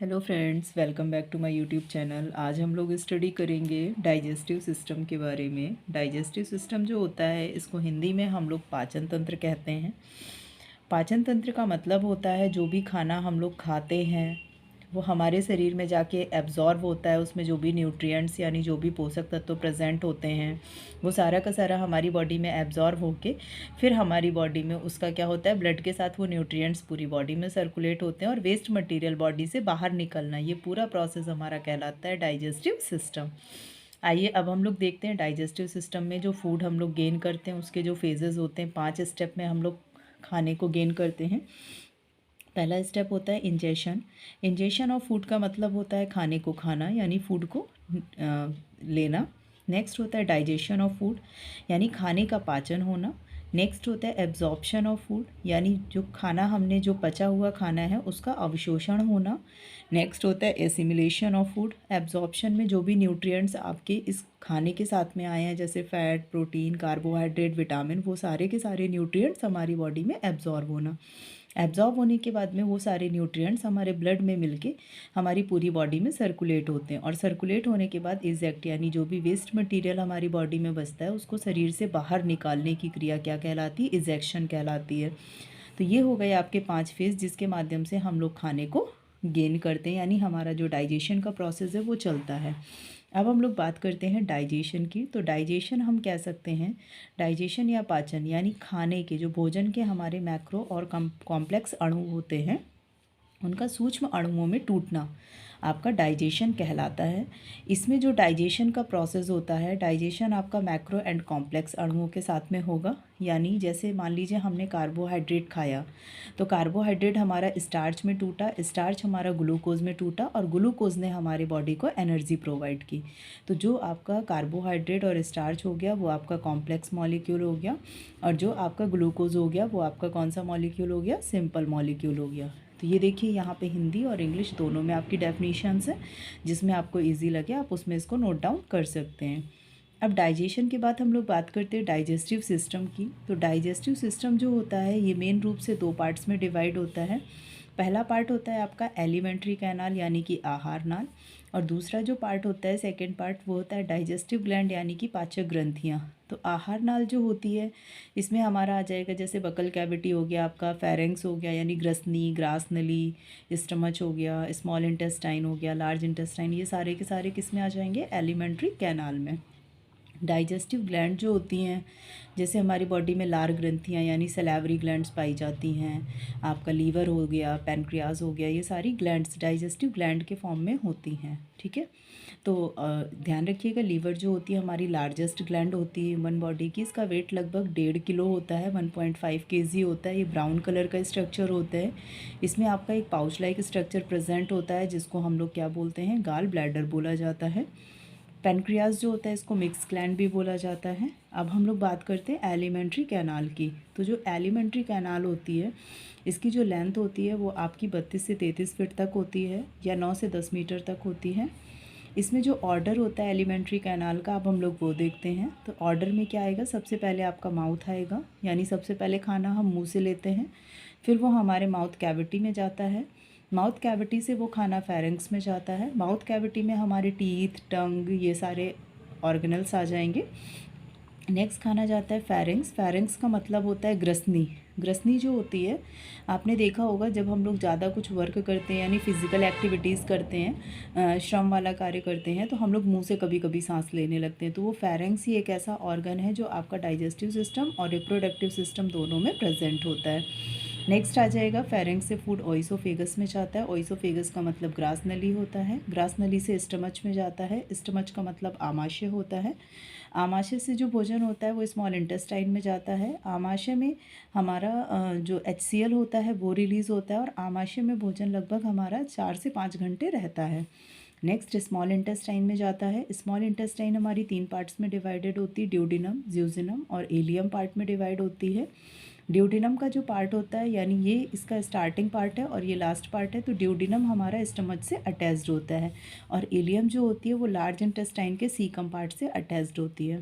Hello friends, welcome back to my YouTube channel. आज हम लोग स्टडी करेंगे डाइजेस्टिव सिस्टम के बारे में। डाइजेस्टिव सिस्टम जो होता है, इसको हिंदी में हम लोग पाचन तंत्र कहते हैं। पाचन तंत्र का मतलब होता है जो भी खाना हम लोग खाते हैं वो हमारे शरीर में जाके एब्जॉर्ब होता है। उसमें जो भी न्यूट्रिएंट्स यानी जो भी पोषक तत्व प्रेजेंट होते हैं वो सारा का सारा हमारी बॉडी में एब्जॉर्ब होके फिर हमारी बॉडी में उसका क्या होता है, ब्लड के साथ वो न्यूट्रिएंट्स पूरी बॉडी में सर्कुलेट होते हैं और वेस्ट मटेरियल बॉडी से बाहर निकलना, ये पूरा प्रोसेस हमारा कहलाता है डाइजेस्टिव सिस्टम। आइए अब हम लोग देखते हैं डाइजेस्टिव सिस्टम में जो फूड हम लोग गेन करते हैं उसके जो फेजेस होते हैं। 5 स्टेप में हम लोग खाने को गेन करते हैं। पहला स्टेप होता है इंजेशन। इंजेशन ऑफ फूड का मतलब होता है खाने को खाना यानी फूड को लेना। नेक्स्ट होता है डाइजेशन ऑफ फूड यानी खाने का पाचन होना। नेक्स्ट होता है एब्जॉर्प्शन ऑफ फूड यानी जो खाना हमने जो पचा हुआ खाना है उसका अवशोषण होना। नेक्स्ट होता है एसिमिलेशन ऑफ फूड। एब्जॉर्प्शन में जो भी न्यूट्रिएंट्स आपके इस खाने के साथ में आए हैं जैसे फैट, प्रोटीन, कार्बोहाइड्रेट, विटामिन, वो सारे के सारे न्यूट्रिएंट्स हमारी बॉडी में एब्जॉर्ब होना। एब्जॉर्ब होने के बाद में वो सारे न्यूट्रिएंट्स हमारे ब्लड में मिलके हमारी पूरी बॉडी में सर्कुलेट होते हैं और सर्कुलेट होने के बाद इजेक्ट यानी जो भी वेस्ट मटेरियल हमारी बॉडी में बचता है उसको शरीर से बाहर निकालने की क्रिया क्या कहलाती है, इजेक्शन कहलाती है। तो ये हो गए आपके 5 फेज जिसके माध्यम से हम लोग खाने को गेन करते हैं यानी हमारा जो डाइजेशन का प्रोसेस है वो चलता है। अब हम लोग बात करते हैं डाइजेशन की। तो डाइजेशन हम कह सकते हैं, डाइजेशन या पाचन यानी खाने के जो भोजन के हमारे मैक्रो और कॉम्प्लेक्स अणु होते हैं उनका सूक्ष्म अणुओं में टूटना आपका डाइजेशन कहलाता है। इसमें जो डाइजेशन का प्रोसेस होता है, डाइजेशन आपका मैक्रो एंड कॉम्प्लेक्स अणुओं के साथ में होगा। यानी जैसे मान लीजिए हमने कार्बोहाइड्रेट खाया तो कार्बोहाइड्रेट हमारा स्टार्च में टूटा, स्टार्च हमारा ग्लूकोज में टूटा और ग्लूकोज ने हमारी बॉडी को एनर्जी प्रोवाइड की। तो जो आपका कार्बोहाइड्रेट और स्टार्च हो गया वो आपका कॉम्प्लेक्स मॉलिक्यूल हो गया और जो आपका ग्लूकोज हो गया वो आपका कौन सा मॉलिक्यूल हो गया, सिंपल मॉलिक्यूल हो गया। तो ये देखिए यहाँ पे हिंदी और इंग्लिश दोनों में आपकी डेफिनेशंस है, जिसमें आपको इजी लगे आप उसमें इसको नोट डाउन कर सकते हैं। अब डाइजेशन के बाद हम लोग बात करते हैं डाइजेस्टिव सिस्टम की। तो डाइजेस्टिव सिस्टम जो होता है ये मेन रूप से 2 पार्ट्स में डिवाइड होता है। पहला पार्ट होता है आपका एलिमेंट्री कैनाल यानी कि आहार नाल और दूसरा जो पार्ट होता है सेकेंड पार्ट वो होता है डाइजेस्टिव ग्लैंड यानी कि पाचक ग्रंथियाँ। तो आहार नाल जो होती है इसमें हमारा आ जाएगा जैसे बकल कैविटी हो गया, आपका फेरेंक्स हो गया यानी ग्रसनी, ग्रास नली, स्टमच हो गया, स्मॉल इंटेस्टाइन हो गया, लार्ज इंटेस्टाइन, ये सारे के सारे किस में आ जाएंगे, एलिमेंट्री कैनाल में। डाइजेस्टिव ग्लैंड जो होती हैं जैसे हमारी बॉडी में लार ग्रंथियाँ यानी सैलिवरी ग्लैंड्स पाई जाती हैं, आपका लीवर हो गया, पैनक्रियाज हो गया, ये सारी ग्लैंड्स डाइजेस्टिव ग्लैंड के फॉर्म में होती हैं। ठीक है, तो ध्यान रखिएगा लीवर जो होती है हमारी लार्जेस्ट ग्लैंड होती है ह्यूमन बॉडी की। इसका वेट लगभग 1.5 किलो होता है, 1.5 kg होता है। ये ब्राउन कलर का स्ट्रक्चर होता है। इसमें आपका एक पाउच लाइक स्ट्रक्चर प्रेजेंट होता है जिसको हम लोग क्या बोलते हैं, गाल ब्लैडर बोला जाता है। पेनक्रियाज जो होता है इसको मिक्स ग्लैंड भी बोला जाता है। अब हम लोग बात करते हैं एलिमेंट्री कैनाल की। तो जो एलिमेंट्री कैनाल होती है इसकी जो लेंथ होती है वो आपकी 32 से 33 फीट तक होती है या 9 से 10 मीटर तक होती है। इसमें जो ऑर्डर होता है एलिमेंट्री कैनाल का अब हम लोग वो देखते हैं। तो ऑर्डर में क्या आएगा, सबसे पहले आपका माउथ आएगा यानी सबसे पहले खाना हम मुँह से लेते हैं, फिर वो हमारे माउथ कैविटी में जाता है। माउथ कैविटी से वो खाना फेरेंक्स में जाता है। माउथ कैविटी में हमारे टीथ, टंग, ये सारे ऑर्गेनल्स आ जाएंगे। नेक्स्ट खाना जाता है फेरेंक्स। फेरेंक्स का मतलब होता है ग्रसनी। ग्रसनी जो होती है आपने देखा होगा जब हम लोग ज़्यादा कुछ वर्क करते हैं यानी फिजिकल एक्टिविटीज़ करते हैं, श्रम वाला कार्य करते हैं, तो हम लोग मुंह से कभी कभी सांस लेने लगते हैं। तो वो फेरेंक्स ही एक ऐसा ऑर्गन है जो आपका डाइजेस्टिव सिस्टम और रिप्रोडक्टिव सिस्टम दोनों में प्रेजेंट होता है। नेक्स्ट आ जाएगा फेरेंक्स से फूड ओइसोफेगस में जाता है। ओइसोफेगस का मतलब ग्रास नली होता है। ग्रास नली से स्टमच में जाता है। स्टमच का मतलब आमाशय होता है। आमाशय से जो भोजन होता है वो स्मॉल इंटेस्टाइन में जाता है। आमाशय में हमारा जो HCl होता है वो रिलीज़ होता है और आमाशय में भोजन लगभग हमारा 4 से 5 घंटे रहता है। नेक्स्ट स्मॉल इंटेस्टाइन में जाता है। स्मॉल इंटेस्टाइन हमारी 3 पार्ट्स में डिवाइडेड होती है, ड्यूडिनम, ज्यूजिनम और एलियम पार्ट में डिवाइड होती है। ड्यूडिनम का जो पार्ट होता है यानी ये इसका स्टार्टिंग पार्ट है और ये लास्ट पार्ट है। तो ड्यूडिनम हमारा स्टमच से अटैच्ड होता है और एलियम जो होती है वो लार्ज इंटेस्टाइन के सीकम पार्ट से अटैच्ड होती है।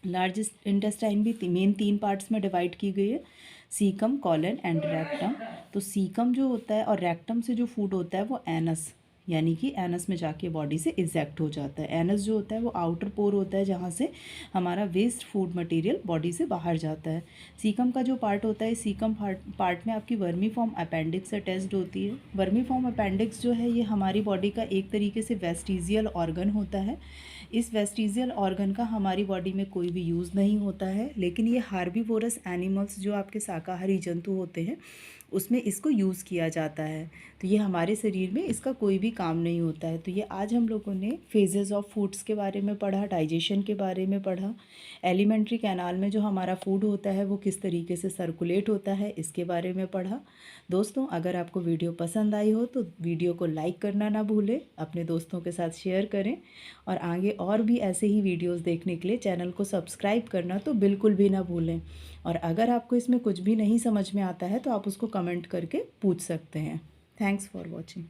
लार्ज इंटेस्टाइन भी मेन 3 पार्ट्स में डिवाइड की गई है, सीकम, कॉलन एंड रेक्टम। तो सीकम जो होता है और रेक्टम से जो फूड होता है वो एनस, यानी कि एनस में जाके बॉडी से इजेक्ट हो जाता है। एनस जो होता है वो आउटर पोर होता है जहाँ से हमारा वेस्ट फूड मटेरियल बॉडी से बाहर जाता है। सीकम का जो पार्ट होता है, सीकम पार्ट में आपकी वर्मी फॉर्म अपेंडिक्स अटैच्ड होती है। वर्मी फॉर्म अपेंडिक्स जो है ये हमारी बॉडी का एक तरीके से वेस्टिजियल ऑर्गन होता है। इस वेस्टिजियल ऑर्गन का हमारी बॉडी में कोई भी यूज़ नहीं होता है, लेकिन ये हार्बीवोरस एनिमल्स जो आपके शाकाहारी जंतु होते हैं उसमें इसको यूज़ किया जाता है। तो ये हमारे शरीर में इसका कोई भी काम नहीं होता है। तो ये आज हम लोगों ने फेजेस ऑफ फूड्स के बारे में पढ़ा, डाइजेशन के बारे में पढ़ा, एलिमेंट्री कैनाल में जो हमारा फूड होता है वो किस तरीके से सर्कुलेट होता है इसके बारे में पढ़ा। दोस्तों, अगर आपको वीडियो पसंद आई हो तो वीडियो को लाइक करना ना भूलें, अपने दोस्तों के साथ शेयर करें और आगे और भी ऐसे ही वीडियोस देखने के लिए चैनल को सब्सक्राइब करना तो बिल्कुल भी ना भूलें। और अगर आपको इसमें कुछ भी नहीं समझ में आता है तो आप उसको कमेंट करके पूछ सकते हैं। Thanks for watching.